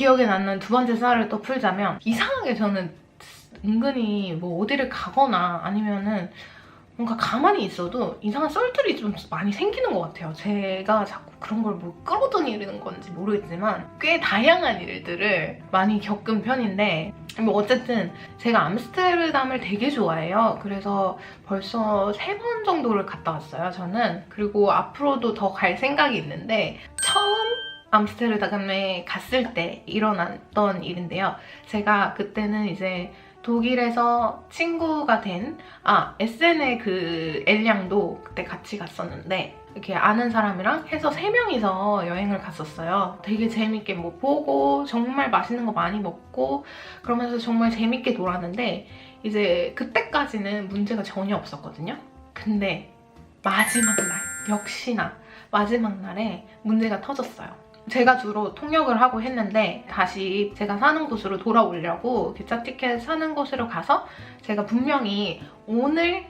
기억에 남는 두 번째 썰을 또 풀자면, 이상하게 저는 은근히 뭐 어디를 가거나 아니면은 뭔가 가만히 있어도 이상한 썰들이 좀 많이 생기는 것 같아요. 제가 자꾸 그런 걸 뭐 끌어다니는 건지 모르겠지만 꽤 다양한 일들을 많이 겪은 편인데, 뭐 어쨌든 제가 암스테르담을 되게 좋아해요. 그래서 벌써 3번 정도를 갔다 왔어요, 저는. 그리고 앞으로도 더 갈 생각이 있는데, 처음 암스테르담에 갔을 때 일어났던 일인데요. 제가 그때는 이제 독일에서 친구가 된 SN의 그 엘량도 그때 같이 갔었는데, 이렇게 아는 사람이랑 해서 3명이서 여행을 갔었어요. 되게 재밌게 뭐 보고 정말 맛있는 거 많이 먹고 그러면서 정말 재밌게 놀았는데, 이제 그때까지는 문제가 전혀 없었거든요. 근데 마지막 날, 역시나 마지막 날에 문제가 터졌어요. 제가 주로 통역을 하고 했는데, 다시 제가 사는 곳으로 돌아오려고 기차 티켓 사는 곳으로 가서 제가 분명히 오늘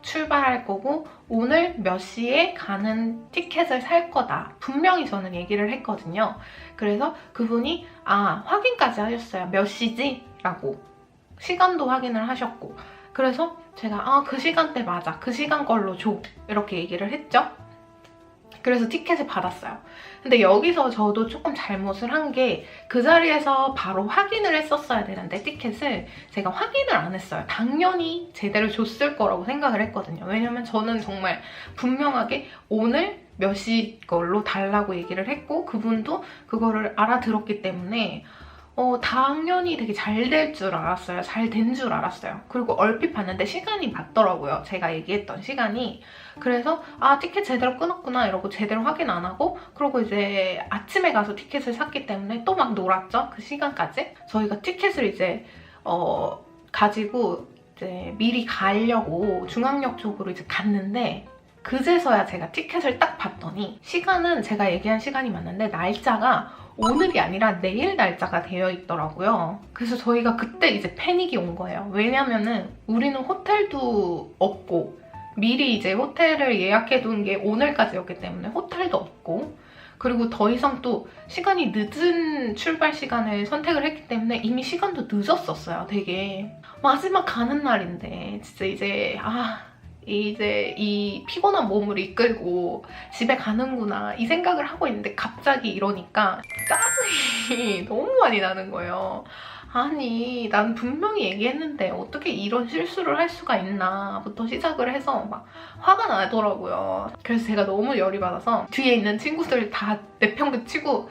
출발할 거고 오늘 몇 시에 가는 티켓을 살 거다, 분명히 저는 얘기를 했거든요. 그래서 그분이 확인까지 하셨어요. 몇 시지? 라고 시간도 확인을 하셨고, 그래서 제가 그 시간대 맞아, 그 시간 걸로 줘, 이렇게 얘기를 했죠. 그래서 티켓을 받았어요. 근데 여기서 저도 조금 잘못을 한 게, 그 자리에서 바로 확인을 했었어야 되는데 티켓을 제가 확인을 안 했어요. 당연히 제대로 줬을 거라고 생각을 했거든요. 왜냐면 저는 정말 분명하게 오늘 몇 시 걸로 달라고 얘기를 했고, 그분도 그거를 알아들었기 때문에 당연히 되게 잘 될 줄 알았어요. 잘 된 줄 알았어요. 그리고 얼핏 봤는데 시간이 맞더라고요. 제가 얘기했던 시간이. 그래서 티켓 제대로 끊었구나 이러고 제대로 확인 안 하고, 그리고 이제 아침에 가서 티켓을 샀기 때문에 또 막 놀았죠. 그 시간까지. 저희가 티켓을 이제 가지고 이제 미리 가려고 중앙역 쪽으로 이제 갔는데, 그제서야 제가 티켓을 딱 봤더니 시간은 제가 얘기한 시간이 맞는데 날짜가 오늘이 아니라 내일 날짜가 되어 있더라고요. 그래서 저희가 그때 이제 패닉이 온 거예요. 왜냐면은 우리는 호텔도 없고, 미리 이제 호텔을 예약해둔 게 오늘까지였기 때문에 호텔도 없고, 그리고 더 이상 또 시간이 늦은 출발 시간을 선택을 했기 때문에 이미 시간도 늦었었어요. 되게 마지막 가는 날인데 진짜 이제 이 피곤한 몸을 이끌고 집에 가는구나 이 생각을 하고 있는데, 갑자기 이러니까 짜증이 너무 많이 나는 거예요. 아니, 난 분명히 얘기했는데 어떻게 이런 실수를 할 수가 있나 부터 시작을 해서 막 화가 나더라고요. 그래서 제가 너무 열이 받아서 뒤에 있는 친구들 다 내팽개치고,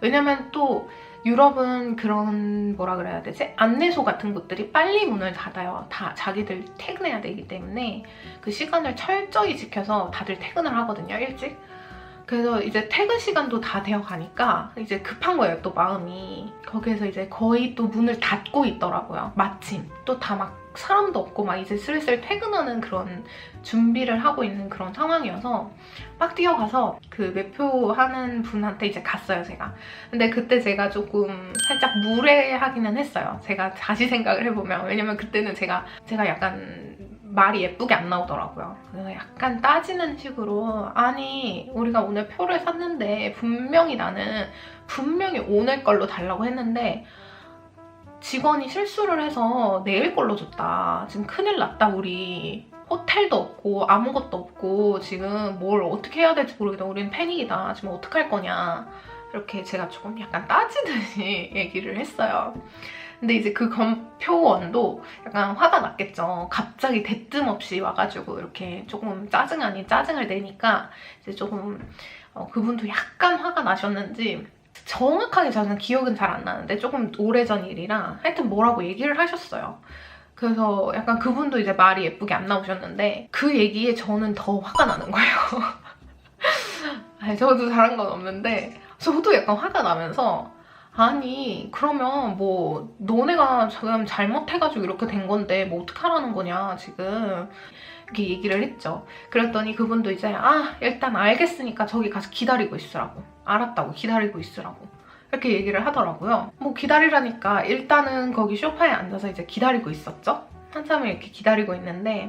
왜냐면 또 유럽은 그런, 뭐라 그래야 되지? 안내소 같은 곳들이 빨리 문을 닫아요. 다 자기들 퇴근해야 되기 때문에 그 시간을 철저히 지켜서 다들 퇴근을 하거든요, 일찍. 그래서 이제 퇴근 시간도 다 되어 가니까 이제 급한 거예요, 또 마음이. 거기에서 이제 거의 또 문을 닫고 있더라고요, 마침. 또 다 막 사람도 없고 막 이제 슬슬 퇴근하는 그런 준비를 하고 있는 그런 상황이어서 막 뛰어가서 그 매표하는 분한테 이제 갔어요, 제가. 근데 그때 제가 조금 살짝 무례하기는 했어요. 제가 다시 생각을 해보면. 왜냐면 그때는 제가 약간 말이 예쁘게 안 나오더라고요. 그래서 약간 따지는 식으로, 아니 우리가 오늘 표를 샀는데 나는 분명히 오늘 걸로 달라고 했는데 직원이 실수를 해서 내일 걸로 줬다. 지금 큰일 났다. 우리 호텔도 없고 아무것도 없고 지금 뭘 어떻게 해야 될지 모르겠다. 우리는 패닉이다. 지금 어떡할 거냐. 이렇게 제가 조금 약간 따지듯이 얘기를 했어요. 근데 이제 그 검표원도 약간 화가 났겠죠. 갑자기 대뜸 없이 와가지고 이렇게 조금 짜증 아닌 짜증을 내니까 이제 조금 그분도 약간 화가 나셨는지, 정확하게 저는 기억은 잘 안 나는데 조금 오래전 일이라 하여튼 뭐라고 얘기를 하셨어요. 그래서 약간 그분도 이제 말이 예쁘게 안 나오셨는데 그 얘기에 저는 더 화가 나는 거예요. 아니, 저도 잘한 건 없는데 저도 약간 화가 나면서, 아니 그러면 뭐 너네가 지금 잘못해가지고 이렇게 된 건데 뭐 어떡하라는 거냐 지금, 이렇게 얘기를 했죠. 그랬더니 그분도 이제 일단 알겠으니까 저기 가서 기다리고 있으라고, 알았다고 기다리고 있으라고 이렇게 얘기를 하더라고요. 뭐 기다리라니까 일단은 거기 소파에 앉아서 이제 기다리고 있었죠. 한참을 이렇게 기다리고 있는데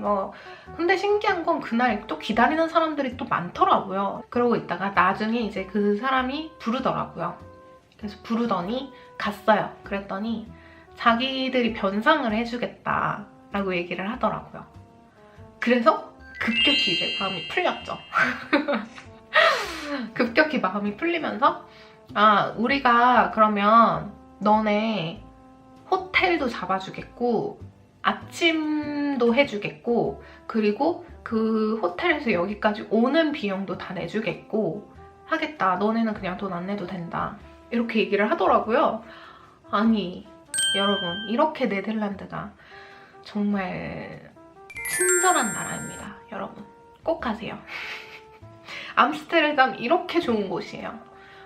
근데 신기한 건 그날 또 기다리는 사람들이 또 많더라고요. 그러고 있다가 나중에 이제 그 사람이 부르더라고요. 그래서 부르더니 갔어요. 그랬더니 자기들이 변상을 해주겠다라고 얘기를 하더라고요. 그래서 급격히 이제 마음이 풀렸죠. 급격히 마음이 풀리면서 아, 우리가 그러면 너네 호텔도 잡아주겠고 아침도 해주겠고 그리고 그 호텔에서 여기까지 오는 비용도 다 내주겠고 하겠다. 너네는 그냥 돈 안 내도 된다. 이렇게 얘기를 하더라고요. 아니 여러분, 이렇게 네덜란드가 정말 친절한 나라입니다. 여러분 꼭 가세요. 암스테르담 이렇게 좋은 곳이에요.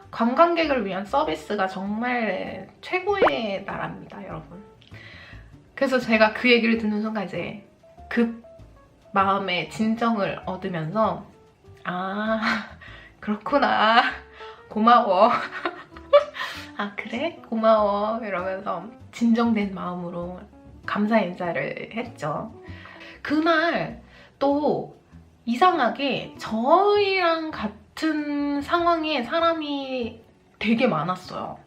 관광객을 위한 서비스가 정말 최고의 나라입니다, 여러분. 그래서 제가 그 얘기를 듣는 순간 이제 급 마음의 진정을 얻으면서 아, 그렇구나. 고마워. 아, 그래? 고마워. 이러면서 진정된 마음으로 감사 인사를 했죠. 그날 또 이상하게 저희랑 같은 상황에 사람이 되게 많았어요.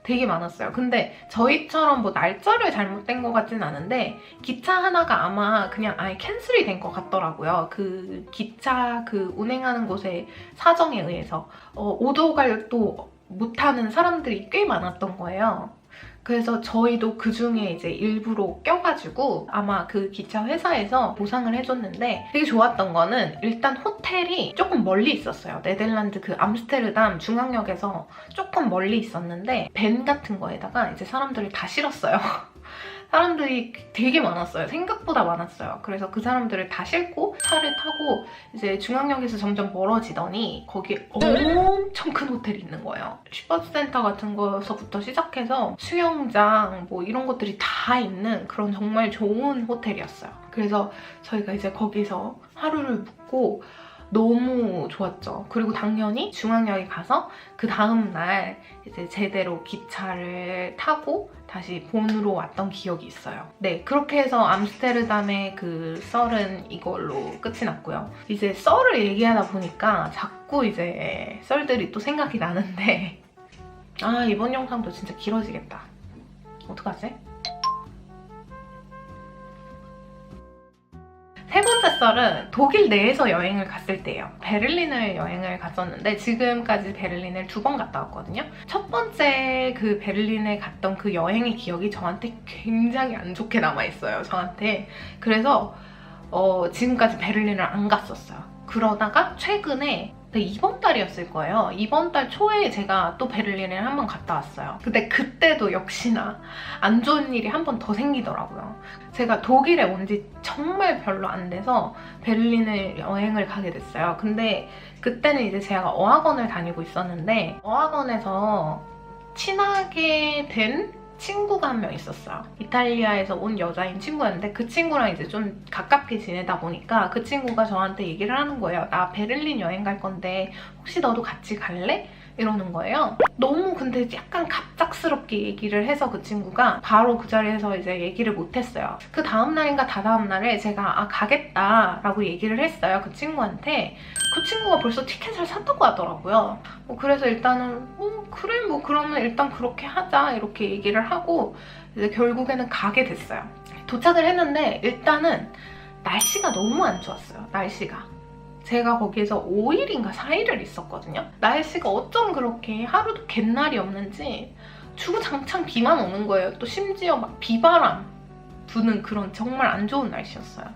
되게 많았어요. 근데 저희처럼 뭐 날짜를 잘못된 것 같진 않은데 기차 하나가 아마 그냥 아예 캔슬이 된 것 같더라고요. 그 기차 그 운행하는 곳의 사정에 의해서 오도갈 또 못하는 사람들이 꽤 많았던 거예요. 그래서 저희도 그 중에 이제 일부러 껴가지고 아마 그 기차 회사에서 보상을 해줬는데 되게 좋았던 거는 일단 호텔이 조금 멀리 있었어요. 네덜란드 그 암스테르담 중앙역에서 조금 멀리 있었는데 밴 같은 거에다가 이제 사람들을 다 실었어요. 사람들이 되게 많았어요. 생각보다 많았어요. 그래서 그 사람들을 다 싣고 차를 타고 이제 중앙역에서 점점 멀어지더니 거기에 엄청 큰 호텔이 있는 거예요. 슈퍼센터 같은 거서부터 시작해서 수영장 뭐 이런 것들이 다 있는 그런 정말 좋은 호텔이었어요. 그래서 저희가 이제 거기서 하루를 묵고 너무 좋았죠. 그리고 당연히 중앙역에 가서 그 다음날 이제 제대로 기차를 타고 다시 본으로 왔던 기억이 있어요. 네, 그렇게 해서 암스테르담의 그 썰은 이걸로 끝이 났고요. 이제 썰을 얘기하다 보니까 자꾸 이제 썰들이 또 생각이 나는데 아, 이번 영상도 진짜 길어지겠다. 어떡하지? 세 번째 썰은 독일 내에서 여행을 갔을 때예요. 베를린을 여행을 갔었는데 지금까지 베를린을 2번 갔다 왔거든요. 첫 번째 그 베를린에 갔던 그 여행의 기억이 저한테 굉장히 안 좋게 남아있어요. 저한테. 그래서 지금까지 베를린을 안 갔었어요. 그러다가 최근에 이번 달이었을 거예요. 이번 달 초에 제가 또 베를린을 한번 갔다 왔어요. 근데 그때도 역시나 안 좋은 일이 한 번 더 생기더라고요. 제가 독일에 온 지 정말 별로 안 돼서 베를린을 여행을 가게 됐어요. 근데 그때는 이제 제가 어학원을 다니고 있었는데 어학원에서 친하게 된 친구가 한 명 있었어요. 이탈리아에서 온 여자인 친구였는데 그 친구랑 이제 좀 가깝게 지내다 보니까 그 친구가 저한테 얘기를 하는 거예요. 나 베를린 여행 갈 건데 혹시 너도 같이 갈래? 이러는 거예요. 너무 근데 약간 갑작스럽게 얘기를 해서 그 친구가 바로 그 자리에서 이제 얘기를 못했어요. 그 다음날인가 다다음날에 제가 가겠다라고 얘기를 했어요. 그 친구한테. 그 친구가 벌써 티켓을 샀다고 하더라고요. 그래서 일단은 그래 뭐 그러면 일단 그렇게 하자 이렇게 얘기를 하고 이제 결국에는 가게 됐어요. 도착을 했는데 일단은 날씨가 너무 안 좋았어요. 날씨가. 제가 거기에서 5일인가 4일을 있었거든요. 날씨가 어쩜 그렇게 하루도 갯날이 없는지 주구장창 비만 오는 거예요. 또 심지어 막 비바람 부는 그런 정말 안 좋은 날씨였어요.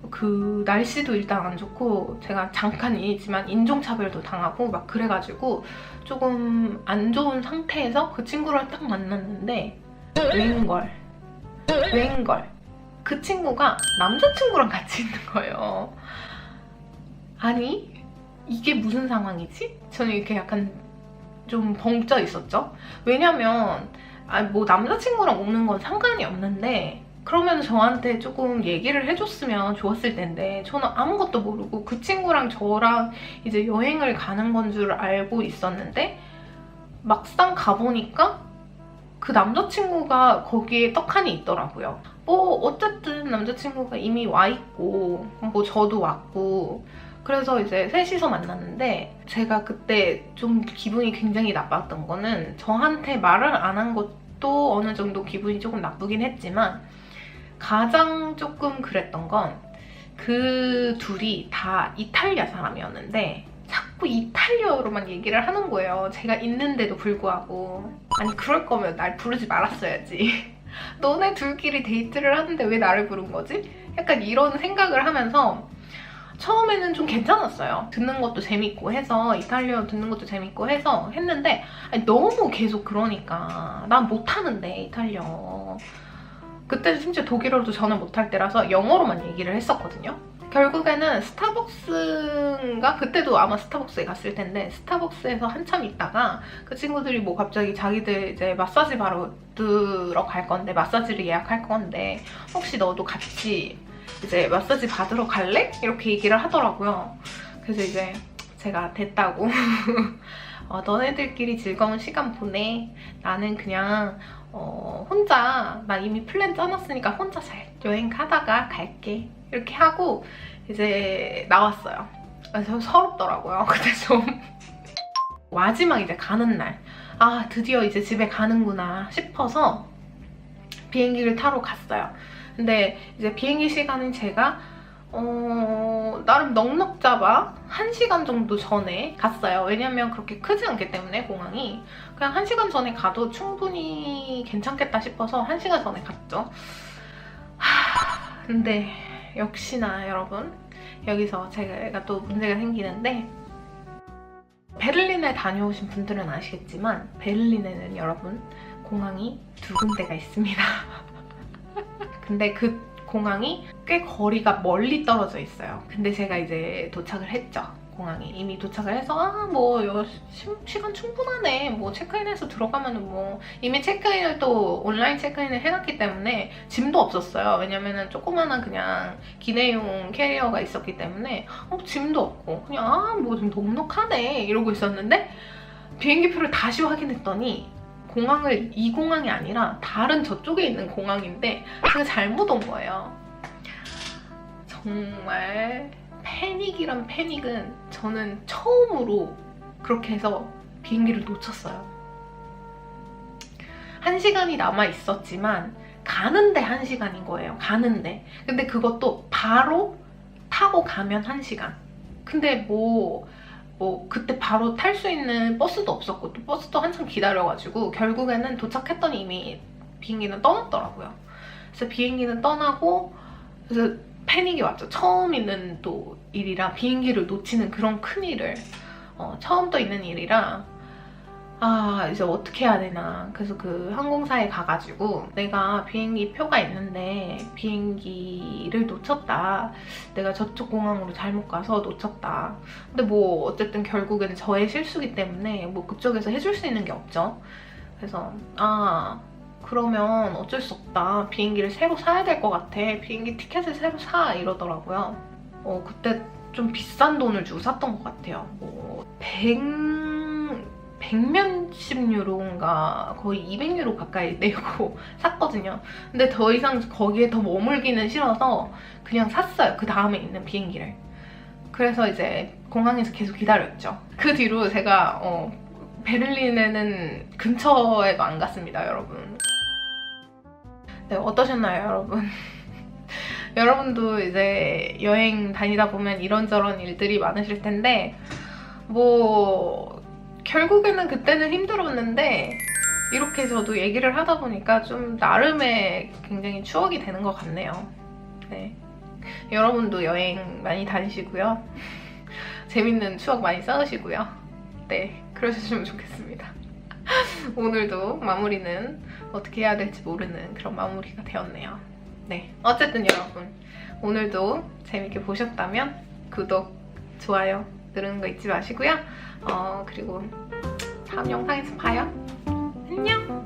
그 날씨도 일단 안 좋고 제가 잠깐이지만 인종차별도 당하고 막 그래가지고 조금 안 좋은 상태에서 그 친구를 딱 만났는데 웬걸 그 친구가 남자친구랑 같이 있는 거예요. 아니 이게 무슨 상황이지? 저는 이렇게 약간 좀 벙쪄 있었죠. 왜냐면 뭐 남자친구랑 오는 건 상관이 없는데 그러면 저한테 조금 얘기를 해줬으면 좋았을 텐데 저는 아무것도 모르고 그 친구랑 저랑 이제 여행을 가는 건 줄 알고 있었는데 막상 가보니까 그 남자친구가 거기에 떡하니 있더라고요. 뭐 어쨌든 남자친구가 이미 와 있고 뭐 저도 왔고 그래서 이제 셋이서 만났는데 제가 그때 좀 기분이 굉장히 나빴던 거는 저한테 말을 안 한 것도 어느 정도 기분이 조금 나쁘긴 했지만 가장 조금 그랬던 건 그 둘이 다 이탈리아 사람이었는데 자꾸 이탈리아어로만 얘기를 하는 거예요. 제가 있는데도 불구하고. 아니 그럴 거면 날 부르지 말았어야지. 너네 둘끼리 데이트를 하는데 왜 나를 부른 거지? 약간 이런 생각을 하면서 처음에는 좀 괜찮았어요. 듣는 것도 재밌고 해서 이탈리아어 듣는 것도 재밌고 해서 했는데 아니, 너무 계속 그러니까 난 못하는데 이탈리아어. 그때는 심지어 독일어도 저는 못할 때라서 영어로만 얘기를 했었거든요. 결국에는 스타벅스인가? 그때도 아마 스타벅스에 갔을 텐데 스타벅스에서 한참 있다가 그 친구들이 뭐 갑자기 자기들 이제 마사지 받으러 갈 건데 마사지를 예약할 건데 혹시 너도 같이 이제 마사지 받으러 갈래? 이렇게 얘기를 하더라고요. 그래서 이제 제가 됐다고 너네들끼리 즐거운 시간 보내. 나는 그냥 혼자 나 이미 플랜 짜놨으니까 혼자 잘 여행 가다가 갈게. 이렇게 하고 이제 나왔어요. 그래서 서럽더라고요. 근데 좀 마지막 이제 가는 날 아 드디어 이제 집에 가는구나 싶어서 비행기를 타러 갔어요. 근데 이제 비행기 시간은 제가 나름 넉넉 잡아 1시간 정도 전에 갔어요. 왜냐면 그렇게 크지 않기 때문에 공항이 그냥 1시간 전에 가도 충분히 괜찮겠다 싶어서 1시간 전에 갔죠. 근데 역시나 여러분 여기서 제가 또 문제가 생기는데 베를린에 다녀오신 분들은 아시겠지만 베를린에는 여러분 공항이 2군데가 있습니다. 근데 그 공항이 꽤 거리가 멀리 떨어져 있어요. 근데 제가 이제 도착을 했죠. 공항에 이미 도착을 해서 뭐 시간 충분하네. 뭐 체크인해서 들어가면은 뭐 이미 체크인을 또 온라인 체크인을 해놨기 때문에 짐도 없었어요. 왜냐면은 조그마한 그냥 기내용 캐리어가 있었기 때문에 짐도 없고 그냥 뭐 좀 넉넉하네 이러고 있었는데 비행기표를 다시 확인했더니 공항을 이 공항이 아니라 다른 저쪽에 있는 공항인데 제가 잘못 온 거예요. 정말 패닉이란 패닉은 저는 처음으로 그렇게 해서 비행기를 놓쳤어요. 1시간이 남아 있었지만 가는데 1시간인 거예요. 가는데. 근데 그것도 바로 타고 가면 1시간. 근데 뭐 그때 바로 탈 수 있는 버스도 없었고 또 버스도 한참 기다려가지고 결국에는 도착했더니 이미 비행기는 떠났더라고요. 그래서 비행기는 떠나고 그래서 패닉이 왔죠. 처음 있는 또 일이라 비행기를 놓치는 그런 큰일을 처음 또 있는 일이라 이제 어떻게 해야 되나. 그래서 그 항공사에 가가지고 내가 비행기 표가 있는데 비행기를 놓쳤다. 내가 저쪽 공항으로 잘못 가서 놓쳤다. 근데 뭐 어쨌든 결국에는 저의 실수기 때문에 뭐 그쪽에서 해줄 수 있는 게 없죠. 그래서 그러면 어쩔 수 없다. 비행기를 새로 사야 될 것 같아. 비행기 티켓을 새로 사 이러더라고요. 그때 좀 비싼 돈을 주고 샀던 것 같아요. 뭐 100몇십 유로인가 거의 200유로 가까이 내고 샀거든요. 근데 더 이상 거기에 더 머물기는 싫어서 그냥 샀어요. 그 다음에 있는 비행기를. 그래서 이제 공항에서 계속 기다렸죠. 그 뒤로 제가 베를린에는 근처에도 안 갔습니다, 여러분. 네, 어떠셨나요, 여러분? 여러분도 이제 여행 다니다 보면 이런저런 일들이 많으실 텐데 뭐 결국에는 그때는 힘들었는데 이렇게 저도 얘기를 하다 보니까 좀 나름의 굉장히 추억이 되는 것 같네요. 네. 여러분도 여행 많이 다니시고요. 재밌는 추억 많이 쌓으시고요. 네, 그러셨으면 좋겠습니다. 오늘도 마무리는 어떻게 해야 될지 모르는 그런 마무리가 되었네요. 네, 어쨌든 여러분 오늘도 재밌게 보셨다면 구독, 좋아요 누르는 거 잊지 마시고요. 그리고 다음 영상에서 봐요. 안녕!